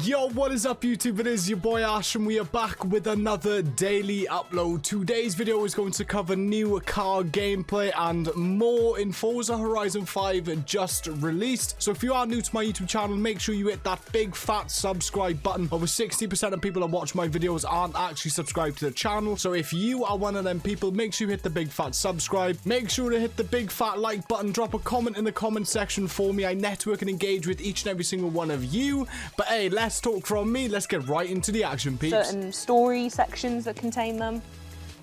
Yo, what is up YouTube? It is your boy Ash and we are back with another daily upload. Today's video is going to cover new car gameplay and more in Forza Horizon 5 just released. So if you are new to my YouTube channel, make sure you hit that big fat subscribe button. Over 60% of people that watch my videos aren't actually subscribed to the channel. So if you are one of them people, make sure you hit the big fat subscribe. Make sure to hit the big fat like button. Drop a comment in the comment section for me. I network and engage with each and every single one of you. But hey, let's talk from me. Let's get right into the action, peeps. Certain story sections that contain them.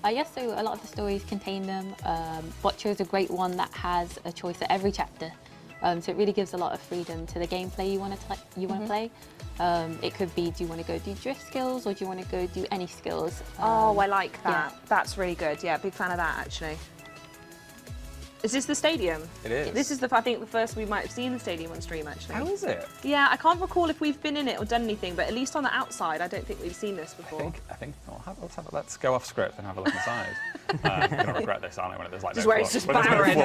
Yes, so a lot of the stories contain them. Watcher is a great one that has a choice at every chapter. So it really gives a lot of freedom to the gameplay you want to play. It could be, do you want to go do drift skills or do you want to go do any skills? Oh, I like that. Yeah. That's really good. Yeah, big fan of that actually. Is this the stadium? It is. This is I think the first we might have seen the stadium on stream actually. How is it? Yeah, I can't recall if we've been in it or done anything, but at least on the outside, I don't think we've seen this before. I think let's go off script and have a look inside. I'm gonna regret this, aren't I? When there's like Just no where floor. it's just When there's barren.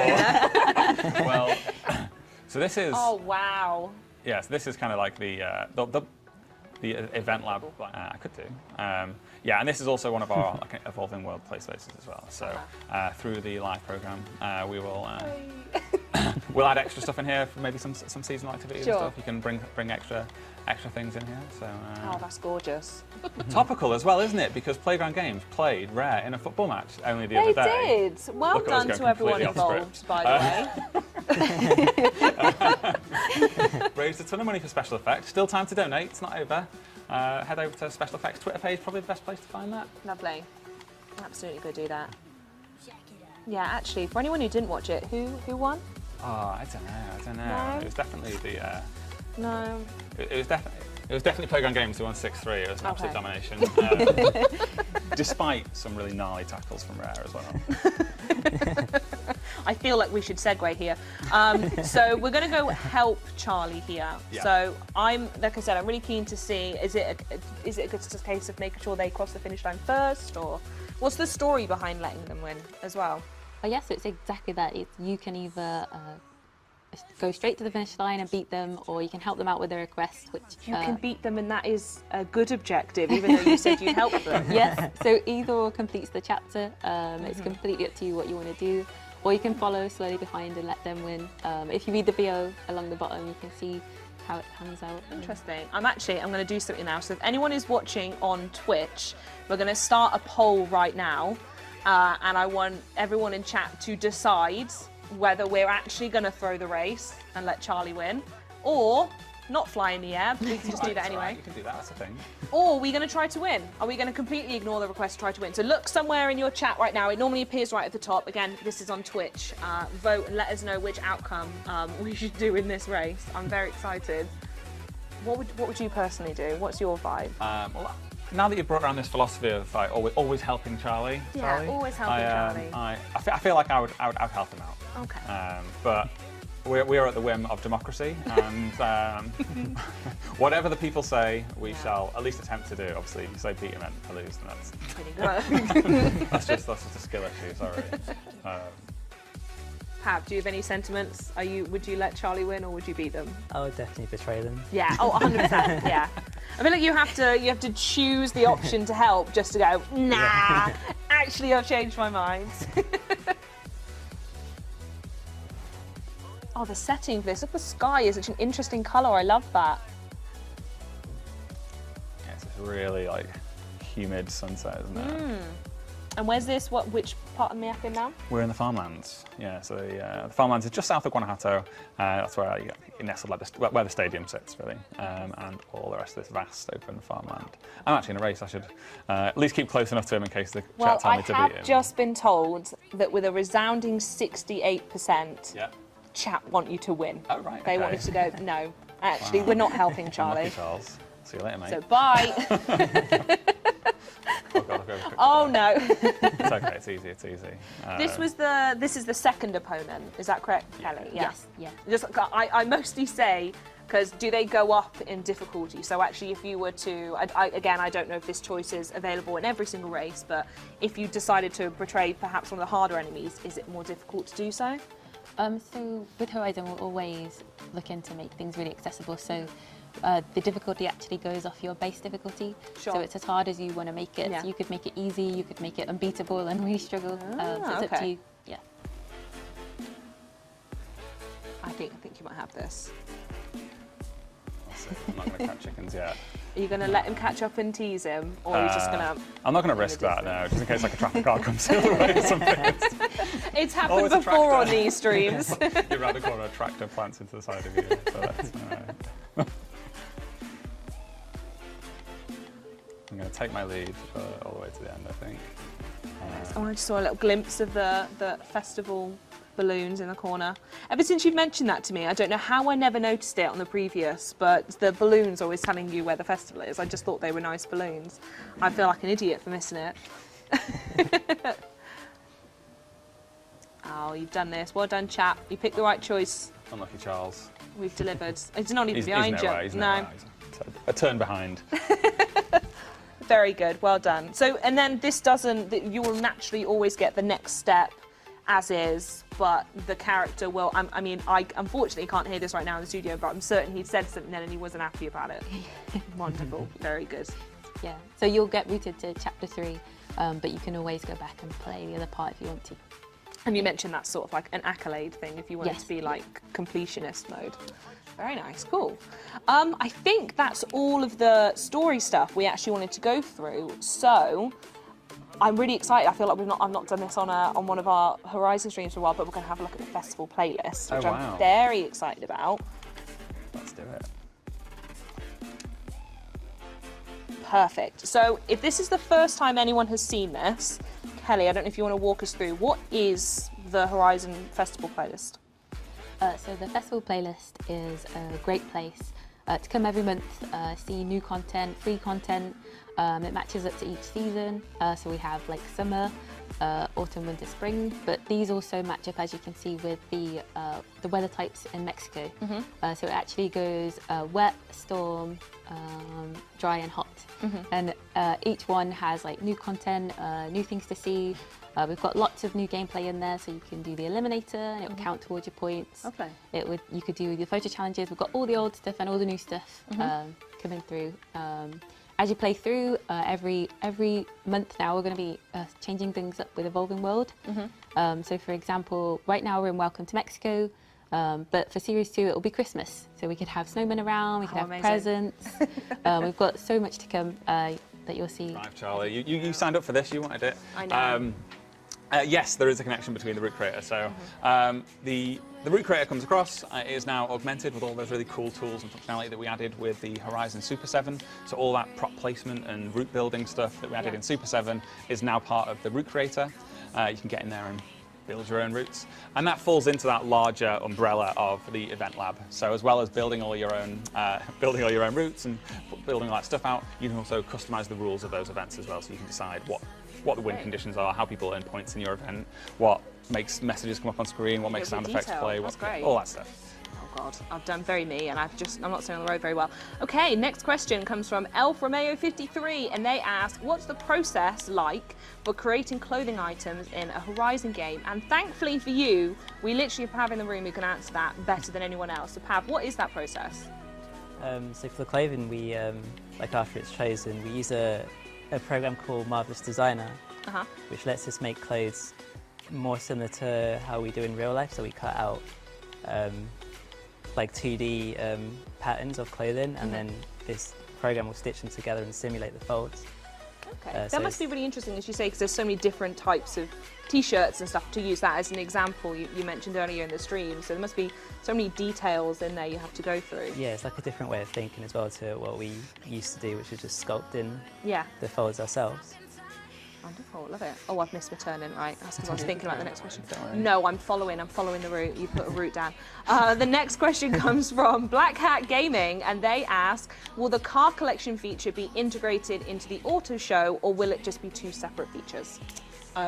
no floor. Well, so this is. Oh wow. Yeah, so this is kind of like the event lab. I could do. Yeah, and this is also one of our like, evolving world play spaces as well. So through the live program, we will we'll add extra stuff in here for maybe some seasonal activities and stuff. You can bring extra things in here. So Oh, that's gorgeous. topical as well, isn't it? Because Playground Games played Rare in a football match only the other day. They did. Well Look at us done going to everyone completely off involved, by the way. Raised a ton of money for special effects. Still time to donate. It's not over. Head over to Special Effects Twitter page. Probably the best place to find that. Lovely. Absolutely go do that. Yeah, actually, for anyone who didn't watch it, who won? Oh, I don't know. No? It was definitely the. No. It was definitely Playground Games who won 6-3. It was an absolute domination, despite some really gnarly tackles from Rare as well. I feel like we should segue here. So we're going to go help Charlie here. Yeah. So like I said, I'm really keen to see, is it just a case of making sure they cross the finish line first, or what's the story behind letting them win as well? Oh yes, so it's exactly that. You can either go straight to the finish line and beat them, or you can help them out with a request, which You can beat them, and that is a good objective, even though you said you'd help them. Yes, so either or completes the chapter. It's completely up to you what you want to do, or you can follow slowly behind and let them win. If you read the BO along the bottom, you can see how it pans out. Interesting. I'm going to do something now. So if anyone is watching on Twitch, we're going to start a poll right now, and I want everyone in chat to decide whether we're actually going to throw the race and let Charlie win, or not fly in the air. We can just do that anyway. Right, you can do that. That's a thing. Or are we going to try to win? Are we going to completely ignore the request to try to win? So look somewhere in your chat right now. It normally appears right at the top. Again, this is on Twitch. Vote and let us know which outcome we should do in this race. I'm very excited. What would you personally do? What's your vibe? Well, now that you've brought around this philosophy of like, always helping Charlie, Yeah, always helping Charlie. I feel like I would help him out. Okay. But we are at the whim of democracy, and whatever the people say, we shall at least attempt to do. Obviously, if you say beat him and I lose, then that's Pretty good. that's just a skill issue. Sorry. Pab, do you have any sentiments? Would you let Charlie win, or would you beat them? I would definitely betray them. Yeah. Oh, 100%. Yeah. I feel like you have to choose the option to help just to go, nah, actually I've changed my mind. Oh, the setting for this. Look, the sky is such an interesting colour. I love that. Yeah, it's a really like humid sunset, isn't it? And where's this? Which part of Miakin now? We're in the farmlands. Yeah, so the farmlands are just south of Guanajuato. That's where you nestled like where the stadium sits, really, and all the rest of this vast open farmland. I'm actually in a race. I should at least keep close enough to him in case the chat tell me to beat him. Well, I have just been told that with a resounding 68%, Yeah. chat want you to win. Oh, right, They okay. want you to go, no, actually, we're not helping Charlie. Unlucky Charles. See you later, mate. So bye. Oh, God, I'll go quick Oh with no. that. It's okay. It's easy. It's easy. This is the second opponent. Is that correct, Kelly? Yeah. Yes, yeah. Just I mostly say, because do they go up in difficulty? So actually, if you were to, again, I don't know if this choice is available in every single race, but if you decided to portray perhaps one of the harder enemies, is it more difficult to do so? So with Horizon, we're always looking to make things really accessible. So the difficulty actually goes off your base difficulty. Sure. So it's as hard as you want to make it. Yeah. So you could make it easy, you could make it unbeatable and really struggle. So it's up to you. Yeah. I think you might have this. I'm not going to catch chickens yet. Are you going to let him catch up and tease him, or are you just going to... I'm not going to risk that, no, just in case like a traffic car comes in the way or something. It's happened it's a before on tractor. these streams. You're around the corner, a tractor plants into the side of you. So that's, I'm going to take my lead all the way to the end, I think. Oh, I just saw a little glimpse of the festival balloons in the corner. Ever since you've mentioned that to me, I don't know how I never noticed it on the previous, but the balloons always telling you where the festival is. I just thought they were nice balloons. I feel like an idiot for missing it. Oh, you've done this. Well done, chap. You picked the right choice. Unlucky Charles. We've delivered. It's not even He's behind you. He's nowhere. He's a turn behind. Very good. Well done. So, and then this doesn't, you will naturally always get the next step as is, but the character will, I mean, I unfortunately can't hear this right now in the studio, but I'm certain he'd said something then and he wasn't happy about it. Wonderful. Very good. Yeah. So you'll get routed to chapter 3, but you can always go back and play the other part if you want to. And you mentioned that's sort of like an accolade thing if you want it Yes. to be like completionist mode. Very nice, cool. I think that's all of the story stuff we actually wanted to go through. So I'm really excited. I feel like I've not done this on one of our Horizon streams for a while, but we're going to have a look at the festival playlist, which Oh, wow. I'm very excited about. Let's do it. Perfect. So if this is the first time anyone has seen this, Kelly, I don't know if you want to walk us through what is the Horizon Festival playlist. So the festival playlist is a great place to come every month, see new content, free content. It matches up to each season. So we have like summer, autumn, winter, spring, but these also match up, as you can see, with the weather types in Mexico. So it actually goes wet, storm, dry and hot. And each one has like new content, new things to see. We've got lots of new gameplay in there, so you can do the eliminator and it will count towards your points. Okay. You could do the photo challenges. We've got all the old stuff and all the new stuff coming through. As you play through, every month now we're going to be changing things up with Evolving World. So for example, right now we're in Welcome to Mexico, but for Series 2 it will be Christmas. So we could have snowmen around, we could have amazing. presents. We've got so much to come that you'll see. Right, Charlie, you signed up for this, you wanted it. I know. Yes, there is a connection between the route creator. So the route creator comes across, is now augmented with all those really cool tools and functionality that we added with the Horizon Super 7. So all that prop placement and route building stuff that we added in Super 7 is now part of the route creator. You can get in there and build your own routes. And that falls into that larger umbrella of the event lab. So as well as building all your own routes and building all that stuff out, you can also customize the rules of those events as well. So you can decide what the win conditions are, how people earn points in your event, what makes messages come up on screen, what makes sound effects play, That's great. all that stuff. Oh God, I've done very me, and I'm not staying on the road very well. Okay, next question comes from Elf Romeo 53, and they ask, what's the process like for creating clothing items in a Horizon game? And thankfully for you, we literally have Pav in the room who can answer that better than anyone else. So Pav, what is that process? So for the clothing, we like after it's chosen, we use a program called Marvelous Designer, which lets us make clothes more similar to how we do in real life. So we cut out like 2D patterns of clothing, and then this program will stitch them together and simulate the folds. Okay, that must be really interesting, as you say, because there's so many different types of t-shirts and stuff. To use that as an example, you mentioned earlier in the stream, so there must be so many details in there you have to go through. Yeah, it's like a different way of thinking as well to what we used to do, which was just sculpting the folds ourselves. Wonderful, love it. Oh, I've missed my turn in, right? That's because I was thinking about the next question. No, I'm following the route. You put a route down. The next question comes from Black Hat Gaming, and they ask, will the car collection feature be integrated into the auto show, or will it just be two separate features?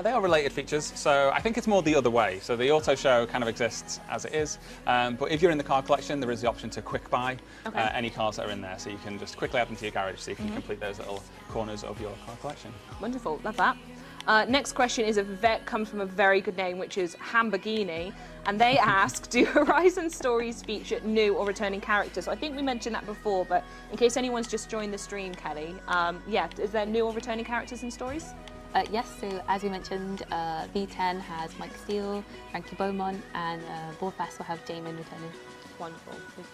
They are related features, so I think it's more the other way. So the auto show kind of exists as it is, but if you're in the car collection, there is the option to quick buy any cars that are in there, so you can just quickly add them to your garage so you can complete those little corners of your car collection. Wonderful, love that. Next question is comes from a very good name, which is Hamburgini, and they ask, do Horizon stories feature new or returning characters? So I think we mentioned that before, but in case anyone's just joined the stream, Kelly, yeah, is there new or returning characters in stories? Yes, so as we mentioned, V10 has Mike Steele, Frankie Beaumont, and Bullfast will have Damon returning. Wonderful. Okay.